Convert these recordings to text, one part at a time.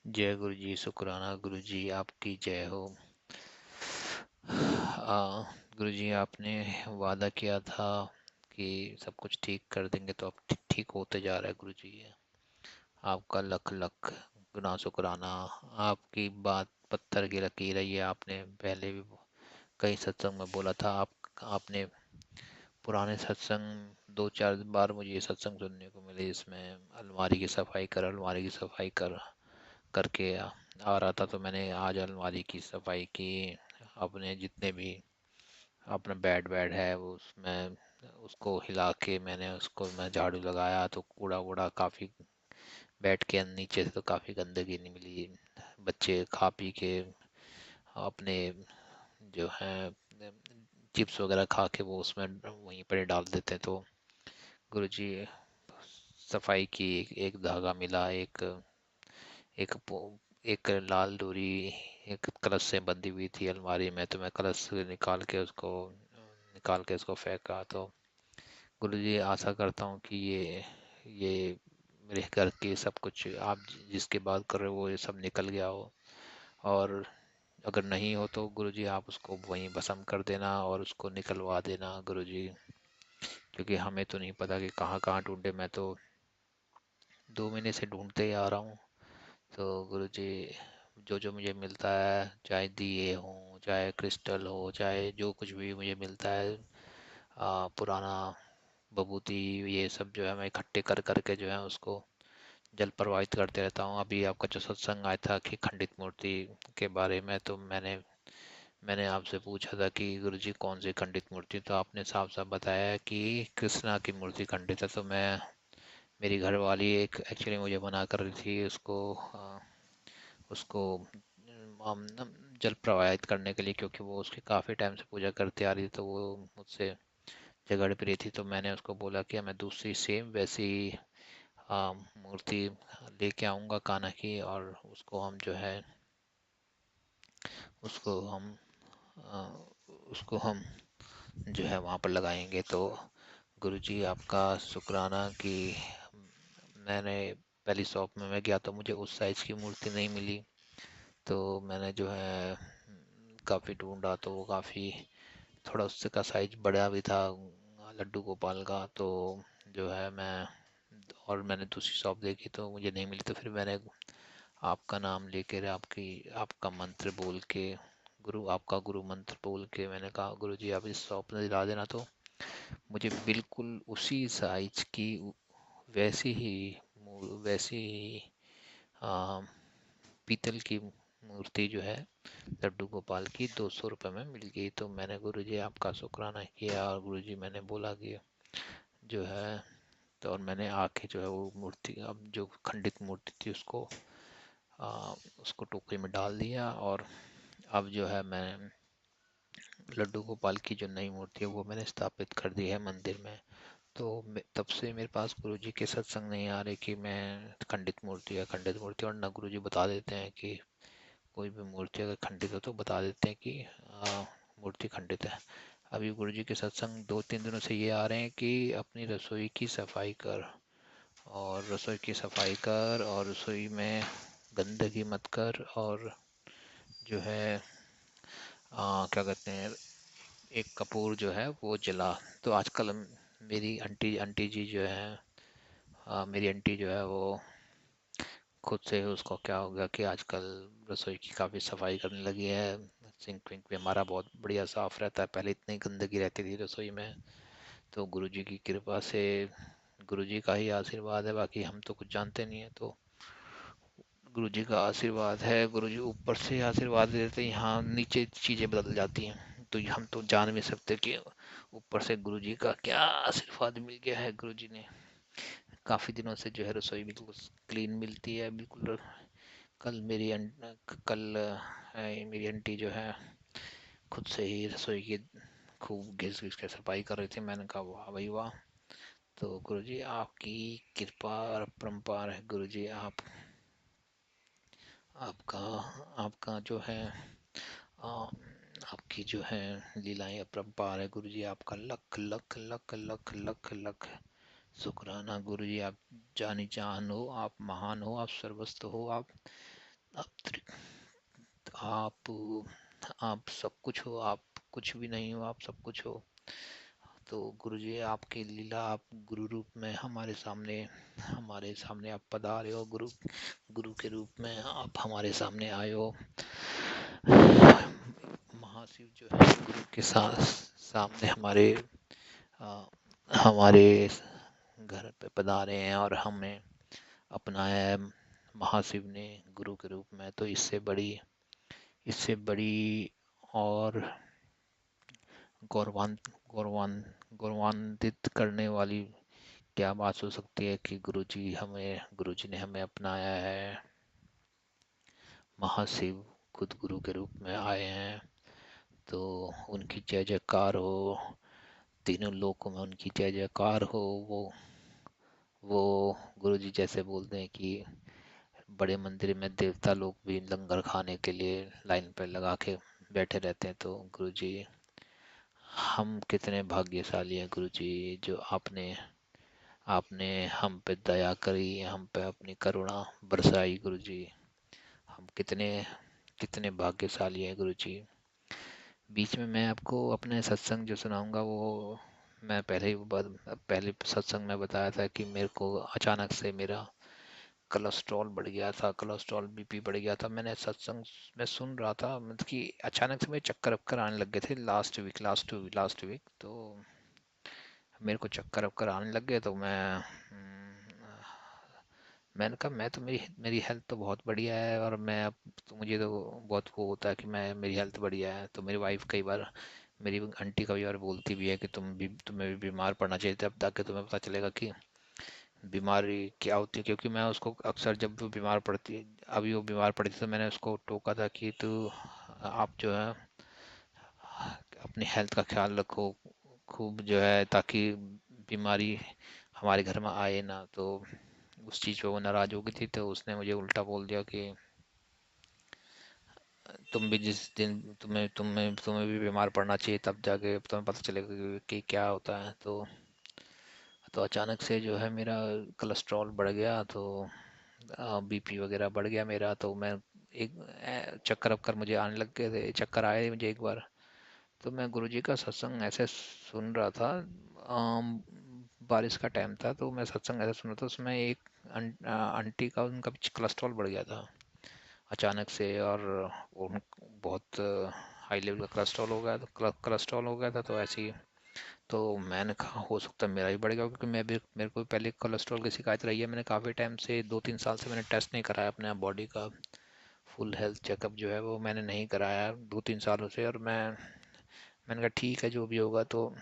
जय गुरु जी, शुक्राना गुरु जी, आपकी जय हो। गुरु जी, आपने वादा किया था कि सब कुछ ठीक कर देंगे, तो अब ठीक होते जा रहा है गुरु जी। आपका लख लख गुना शुक्राना। आपकी बात पत्थर की लकीर है, ये आपने पहले भी कई सत्संग में बोला था। आपने पुराने सत्संग 2-4 बार मुझे ये सत्संग सुनने को मिले, इसमें अलमारी की सफाई कर, अलमारी की सफाई कर करके आ रहा था। तो मैंने आज अलमारी की सफाई की। अपने जितने भी अपना बेड वेड है वो उसमें उसको हिला के मैं झाड़ू लगाया, तो कूड़ा वूड़ा काफ़ी बेड के नीचे से तो काफ़ी गंदगी नहीं मिली। बच्चे खा पी के अपने जो है चिप्स वगैरह खा के वो उसमें वहीं पर डाल देते हैं। तो गुरुजी, सफाई की एक धागा मिला, एक एक लाल डोरी एक कलश से बंधी हुई थी अलमारी में, तो मैं कलश से निकाल के उसको फेंका। तो गुरुजी, आशा करता हूँ कि ये मेरे घर के सब कुछ आप जिसकी बात कर रहे हो वो ये सब निकल गया हो। और अगर नहीं हो तो गुरुजी आप उसको वहीं भस्म कर देना और उसको निकलवा देना गुरुजी, क्योंकि हमें तो नहीं पता कि कहाँ कहाँ ढूंढे। मैं तो 2 महीने से ढूंढते ही आ रहा हूँ। तो गुरुजी, जो जो मुझे मिलता है, चाहे दिए हों, चाहे क्रिस्टल हो, चाहे जो कुछ भी मुझे मिलता है, पुराना बबूती, ये सब जो है मैं इकट्ठे कर करके जो है उसको जल प्रवाहित करते रहता हूँ। अभी आपका जो सत्संग आया था कि खंडित मूर्ति के बारे में, तो मैंने मैंने आपसे पूछा था कि गुरुजी कौन सी खंडित मूर्ति, तो आपने साफ साफ बताया कि कृष्णा की मूर्ति खंडित है। तो मैं मेरी घरवाली एक एक्चुअली मुझे मना कर रही थी उसको जल प्रवाहित करने के लिए, क्योंकि वो उसकी काफ़ी टाइम से पूजा करते आ रही थी। तो वो मुझसे झगड़ भी रही थी। तो मैंने उसको बोला कि मैं दूसरी सेम वैसी मूर्ति लेके आऊँगा कान्हा की, और उसको हम आ, उसको हम जो है वहाँ पर लगाएंगे। तो गुरुजी, आपका शुक्राना कि मैंने पहली शॉप में मैं गया तो मुझे उस साइज़ की मूर्ति नहीं मिली। तो मैंने जो है काफ़ी ढूंढा, तो वो काफ़ी थोड़ा उससे का साइज बड़ा भी था लड्डू गोपाल का। तो जो है मैंने दूसरी शॉप देखी तो मुझे नहीं मिली। तो फिर मैंने आपका नाम लेकर आपका मंत्र बोल के आपका गुरु मंत्र बोल के मैंने कहा, गुरु जी आप इस शॉप में दिला देना। तो मुझे बिल्कुल उसी साइज की वैसी ही आ, पीतल की मूर्ति जो है लड्डू गोपाल की 200 रुपये में मिल गई। तो मैंने गुरुजी आपका शुक्राना किया, और गुरुजी मैंने बोला कि जो है, तो और मैंने आके जो है वो मूर्ति, अब जो खंडित मूर्ति थी उसको टोकरी में डाल दिया। और अब जो है मैं लड्डू गोपाल की जो नई मूर्ति है वो मैंने स्थापित कर दी है मंदिर में। तो तब से मेरे पास गुरुजी के सत्संग नहीं आ रहे कि मैं खंडित मूर्ति, और न गुरुजी बता देते हैं कि कोई भी मूर्ति अगर खंडित हो तो बता देते हैं कि मूर्ति खंडित है। अभी गुरुजी के सत्संग 2-3 दिनों से ये आ रहे हैं कि अपनी रसोई की सफाई कर, और रसोई की सफाई कर, और रसोई में गंदगी मत कर, और जो है क्या कहते हैं, एक कपूर जो है वो जला। तो आजकल मेरी आंटी आंटी जी जो है मेरी आंटी जो है वो खुद से, उसको क्या हो गया कि आजकल रसोई की काफ़ी सफाई करने लगी है। सिंक विंक भी हमारा बहुत बढ़िया साफ़ रहता है, पहले इतनी गंदगी रहती थी रसोई में। तो गुरुजी की कृपा से, गुरुजी का ही आशीर्वाद है, बाकी हम तो कुछ जानते नहीं है। तो गुरुजी का आशीर्वाद है, गुरुजी ऊपर से आशीर्वाद देते हैं, यहाँ नीचे चीज़ें बदल जाती हैं। तो हम तो जान भी सकते कि ऊपर से गुरुजी का क्या आशीर्वाद मिल गया है। गुरुजी ने काफ़ी दिनों से जो है रसोई बिल्कुल क्लीन मिलती है बिल्कुल। कल मेरी कल मेरी आंटी जो है खुद से ही रसोई की खूब घिस घिस के सफाई कर रही थी। मैंने कहा वाह भाई वाह। तो गुरुजी आपकी कृपा और अपरंपार है गुरुजी। आपका आपका जो है आ, आपकी जो है लीलाएं अपरंपार है गुरुजी। आपका लख लख लख लख लख लख शुक्राना गुरुजी। आप जानी जान हो, आप महान हो, आप सर्वस्व हो, आप आप आप आप सब कुछ हो, आप कुछ भी नहीं हो, आप सब कुछ हो। तो गुरु जी, आपकी लीला, आप गुरु रूप में हमारे सामने आप पधारे हो। गुरु गुरु के रूप में आप हमारे सामने आए हो। महाशिव जो है गुरु के साथ सामने अ, हमारे घर पे पधारे हैं और हमें अपनाया है महाशिव ने गुरु के रूप में। तो इससे बड़ी और गौरवान्वित करने वाली क्या बात हो सकती है कि गुरुजी ने हमें अपनाया है। महाशिव खुद गुरु के रूप में आए हैं, तो उनकी जय जयकार हो। तीनों लोकों में उनकी जय जयकार हो। वो गुरुजी जैसे बोलते हैं कि बड़े मंदिर में देवता लोग भी लंगर खाने के लिए लाइन पर लगा के बैठे रहते हैं। तो गुरुजी, हम कितने भाग्यशाली हैं गुरुजी, जो आपने आपने हम पे दया करी, हम पे अपनी करुणा बरसाई गुरुजी। हम कितने कितने भाग्यशाली हैं गुरुजी। बीच में मैं आपको अपने सत्संग जो सुनाऊंगा, वो मैं पहले सत्संग में बताया था कि मेरे को अचानक से मेरा कोलेस्ट्रॉल बढ़ गया था, कोलेस्ट्रॉल बीपी बढ़ गया था। मैंने सत्संग में सुन रहा था, मतलब कि अचानक से मेरे चक्कर वक्कर आने लग गए थे लास्ट वीक। तो मेरे को चक्कर वक्कर आने लग गए। तो मैंने कहा, मैं तो मेरी हेल्थ तो बहुत बढ़िया है, और मैं अब तो मुझे तो बहुत वो होता है कि मैं मेरी हेल्थ बढ़िया है। तो मेरी वाइफ कई बार, मेरी आंटी कई बार बोलती भी है कि तुम्हें भी बीमार पड़ना चाहिए, तब ताकि तुम्हें पता चलेगा कि बीमारी क्या होती है। क्योंकि मैं उसको अक्सर, जब वो बीमार पड़ती है, अभी वो बीमार पड़ी थी, तो मैंने उसको टोका था कि तू, आप जो है अपनी हेल्थ का ख्याल रखो खूब, जो है, ताकि बीमारी हमारे घर में आए ना। तो उस चीज़ पे वो नाराज़ हो गई थी, तो उसने मुझे उल्टा बोल दिया कि तुम भी जिस दिन तुम्हें भी बीमार पड़ना चाहिए, तब जाके तुम्हें पता चलेगा कि क्या होता है। तो अचानक से जो है मेरा कोलेस्ट्रॉल बढ़ गया। तो बीपी वगैरह बढ़ गया मेरा। तो मैं चक्कर वक्कर मुझे आने लग गए थे, चक्कर आए मुझे एक बार। तो मैं गुरुजी का सत्संग ऐसे सुन रहा था। बारिश का टाइम था, तो मैं सत्संग ऐसे सुन रहा था, उसमें एक आंटी का, उनका भी कोलेस्ट्रॉल बढ़ गया था अचानक से। और उन बहुत हाई लेवल का कोलेस्ट्रॉल हो गया, था। तो ऐसे ही, तो मैंने कहा हो सकता है मेरा भी बढ़ गया, क्योंकि मेरे को पहले कोलेस्ट्रॉल की शिकायत रही है। मैंने काफ़ी टाइम से, 2-3 साल से मैंने टेस्ट नहीं कराया अपने बॉडी का। फुल हेल्थ चेकअप जो है वो मैंने नहीं कराया 2-3 सालों से। और मैंने कहा ठीक है, जो भी होगा। तो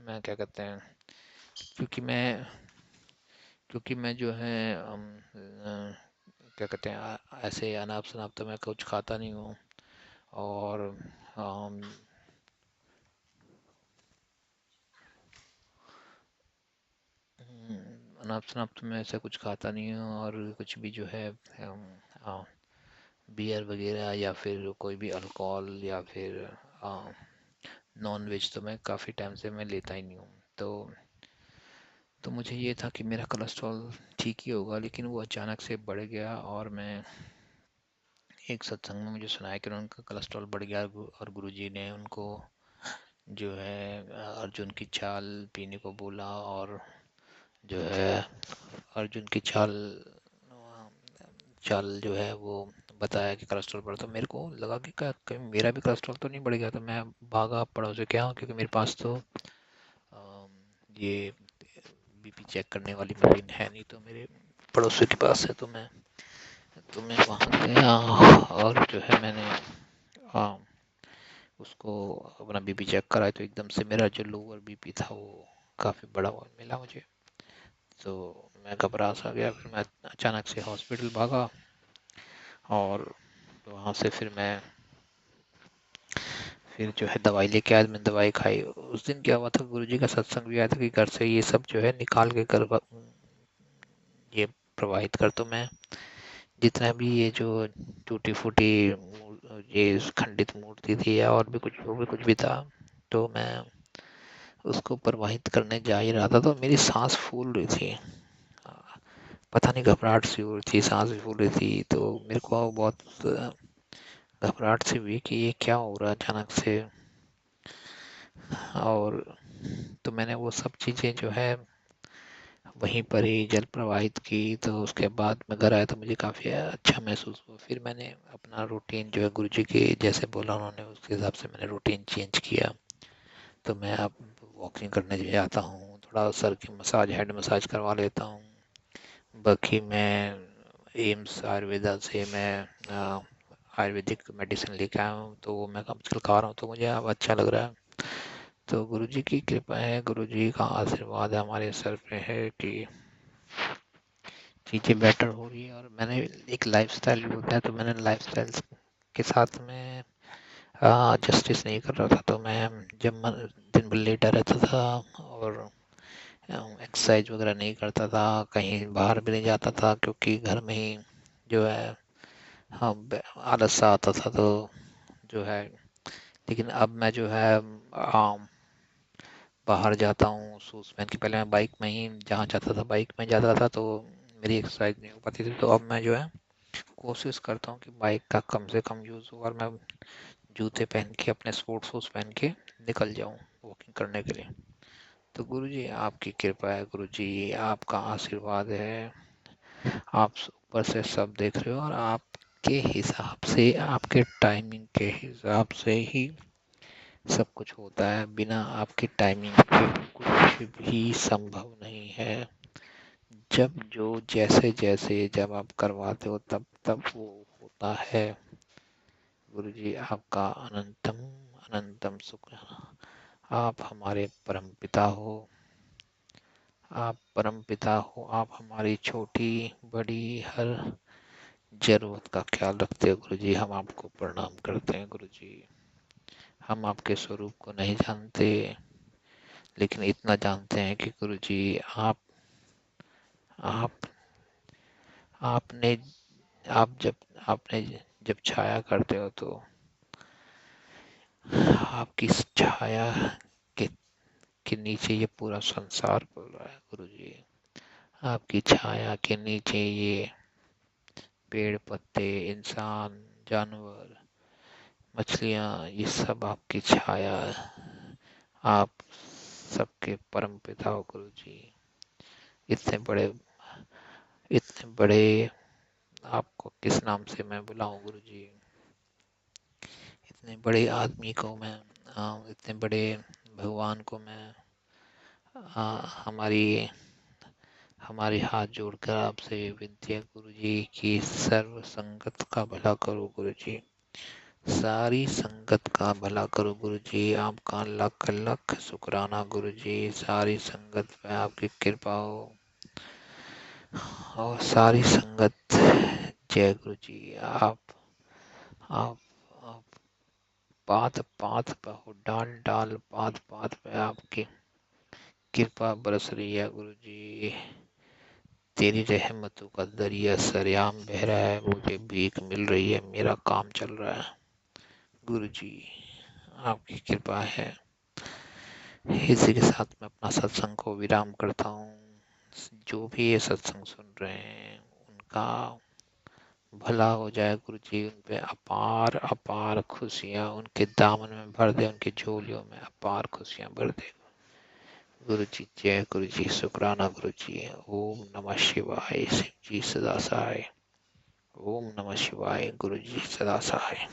मैं, क्या कहते हैं, क्योंकि मैं क्योंकि मैं जो है क्या कहते हैं, ऐसे अनाप शनाप तो मैं कुछ खाता नहीं हूँ। और अम, अनाप शनाप तो मैं ऐसा कुछ खाता नहीं हूँ। और कुछ भी जो है, बियर वगैरह या फिर कोई भी अल्कोहल या फिर नॉन वेज, तो मैं काफ़ी टाइम से मैं लेता ही नहीं हूँ। तो मुझे ये था कि मेरा कोलेस्ट्रॉल ठीक ही होगा, लेकिन वो अचानक से बढ़ गया। और मैं एक सत्संग में मुझे सुनाया कि उनका कोलेस्ट्रॉल बढ़ गया, और गुरुजी ने उनको जो है अर्जुन की छाल पीने को बोला। और जो है अर्जुन की छाल चाल जो है वो बताया कि कोलेस्ट्रॉल बढ़ा। तो मेरे को लगा कि कहीं मेरा भी कोलेस्ट्रॉल तो नहीं बढ़ गया। तो मैं भागा पड़ोस से, क्या, क्योंकि मेरे पास तो ये बीपी चेक करने वाली मशीन है नहीं, तो मेरे पड़ोसी के पास है। तो मैं वहाँ गया, और जो है मैंने आ, उसको अपना बीपी चेक कराया। तो एकदम से मेरा जो लोअर बीपी था वो काफ़ी बड़ा हुआ मिला मुझे। तो मैं घबरा सा गया। फिर मैं अचानक से हॉस्पिटल भागा, और वहाँ से फिर जो है दवाई लेके आया। मैंने दवाई खाई। उस दिन क्या हुआ था, गुरुजी का सत्संग भी आया था कि घर से ये सब जो है निकाल के ये प्रवाहित कर। तो मैं जितना भी ये जो टूटी फूटी ये खंडित मूर्ति थी, या और भी कुछ भी था, तो मैं उसको प्रवाहित करने जा ही रहा था। तो मेरी सांस फूल रही थी। पता नहीं घबराहट सी हो रही थी, सांस भी फूल रही थी, तो मेरे को बहुत घबराहट सी हुई कि ये क्या हो रहा है अचानक से। और तो मैंने वो सब चीज़ें जो है वहीं पर ही जल प्रवाहित की। तो उसके बाद मैं घर आया तो मुझे काफ़ी अच्छा महसूस हुआ। फिर मैंने अपना रूटीन जो है गुरुजी के जैसे बोला उन्होंने, उसके हिसाब से मैंने रूटीन चेंज किया। तो मैं अब वॉकिंग करने जाता हूँ, थोड़ा सर की मसाज, हेड मसाज करवा लेता हूँ। बाकी मैं एम्स आयुर्वेदा से मैं आयुर्वेदिक मेडिसिन लेके आया हूँ, तो वो मैं आजकल खा रहा हूँ, तो मुझे अब अच्छा लग रहा है। तो गुरुजी की कृपा है, गुरुजी का आशीर्वाद हमारे सर पे है कि चीज़ें बेटर हो रही है। और मैंने एक लाइफस्टाइल भी होता है, तो मैंने लाइफस्टाइल के साथ में जस्टिस नहीं कर रहा था। तो मैं जब दिन भर लेटा रहता था और एक्सरसाइज वगैरह नहीं करता था, कहीं बाहर भी नहीं जाता था, क्योंकि घर में ही जो है हाँ आलस सा आता था। तो जो है, लेकिन अब मैं जो है बाहर जाता हूँ शूज़ पहन के। पहले मैं बाइक में ही जहाँ जाता था बाइक में जाता था, तो मेरी एक्सरसाइज नहीं हो पाती थी। तो अब मैं जो है कोशिश करता हूँ कि बाइक का कम से कम यूज़ हो और मैं जूते पहन के, अपने स्पोर्ट्स शूज़ पहन के निकल जाऊँ वॉकिंग करने के लिए। तो गुरुजी आपकी कृपा है, गुरुजी आपका आशीर्वाद है। आप ऊपर से सब देख रहे हो और आपके हिसाब से, आपके टाइमिंग के हिसाब से ही सब कुछ होता है। बिना आपकी टाइमिंग के कुछ भी संभव नहीं है। जब जो जैसे जैसे जब आप करवाते हो तब तब वो होता है। गुरुजी आपका अनंतम अनंतम शुक्र। आप हमारे परम पिता हो, आप परम पिता हो, आप हमारी छोटी बड़ी हर जरूरत का ख्याल रखते हो गुरुजी। हम आपको प्रणाम करते हैं गुरुजी। हम आपके स्वरूप को नहीं जानते, लेकिन इतना जानते हैं कि गुरुजी आप आप आपने आप जब आपने जब छाया करते हो, तो आपकी इस छाया के, के नीचे ये पूरा संसार पल रहा है गुरुजी। आपकी छाया के नीचे ये पेड़ पत्ते, इंसान, जानवर, मछलियाँ, ये सब आपकी छाया है। आप सबके परम पिता हो गुरुजी। इतने बड़े इतने बड़े आपको किस नाम से मैं बुलाऊं गुरुजी। इतने बड़े आदमी को मैं इतने बड़े भगवान को मैं हमारी हमारी हाथ जोड़कर आपसे विनती है गुरुजी कि सर्व संगत का भला करो गुरुजी। सारी संगत का भला करो गुरुजी। आपका लख लख शुक्राना गुरुजी। सारी संगत पे आपकी कृपा हो और सारी संगत जय गुरुजी। आप आप पात पात पे हो, डाल डाल पात पात पे आपकी कृपा बरस रही है गुरुजी। तेरी रहमतों का दरिया सरेआम बह रहा है, मुझे भीख मिल रही है, मेरा काम चल रहा है गुरुजी। आपकी कृपा है। इसी के साथ मैं अपना सत्संग को विराम करता हूँ। जो भी ये सत्संग सुन रहे हैं उनका भला हो जाए गुरुजी। उन पे अपार अपार खुशियाँ उनके दामन में भर दे, उनकी झोलियों में अपार खुशियाँ भर दे गुरुजी। जय गुरुजी, शुक्राना गुरुजी। ओम नमः शिवाय। शिव जी सदा सहाय। ओम नमः शिवाय। गुरुजी सदा सहाय।